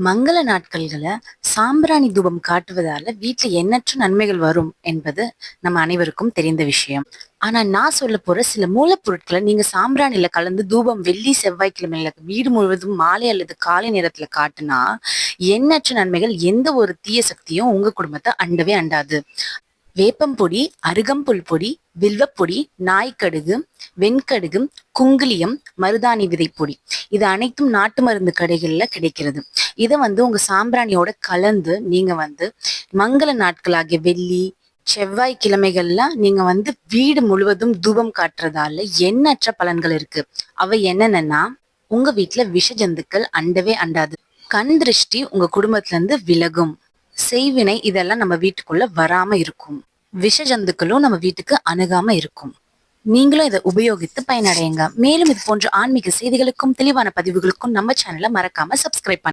மங்கள நாட்கள்களை சாம்பிராணி தூபம் காட்டுவதால வீட்டுல எண்ணற்ற நன்மைகள் வரும் என்பது நம்ம அனைவருக்கும் தெரிந்த விஷயம். ஆனா நான் சொல்ல போற சில மூலப்பொருட்களை நீங்க சாம்பிராணில கலந்து தூபம் வெள்ளி செவ்வாய்க்கிழமையில வீடு முழுவதும் மாலை அல்லது காலை நேரத்துல காட்டுனா எண்ணற்ற நன்மைகள், எந்த ஒரு தீய சக்தியும் உங்க குடும்பத்தை அண்டவே அண்டாது. வேப்பம்பொடி, அருகம்புல் பொடி, வில்வப்பொடி, நாய்க்கடுகு, வெண்கடுகு, குங்குலியம், மருதாணி விதைப்பொடி, இது அனைத்தும் நாட்டு மருந்து கடைகள்ல கிடைக்கிறது. இதை உங்க சாம்பிராணியோட கலந்து நீங்க மங்கள நாட்களாகிய வெள்ளி செவ்வாய் கிழமைகள்லாம் நீங்க வீடு முழுவதும் தூபம் காட்டுறதால எண்ணற்ற பலன்கள் இருக்கு. அவை என்னென்னா, உங்க வீட்டுல விஷ ஜந்துக்கள் அண்டவே அண்டாது. கண் திருஷ்டி உங்க குடும்பத்துல இருந்து விலகும். செய்வினை இதெல்லாம் நம்ம வீட்டுக்குள்ள வராம இருக்கும். விஷ ஜந்துக்களும் நம்ம வீட்டுக்கு அணுகாம இருக்கும். நீங்களும் இதை உபயோகித்து பயனடையுங்க. மேலும் இது போன்ற ஆன்மீக செய்திகளுக்கும் தெளிவான பதிவுகளுக்கும் நம்ம சேனலை மறக்காம சப்ஸ்கிரைப் பண்ணுங்க.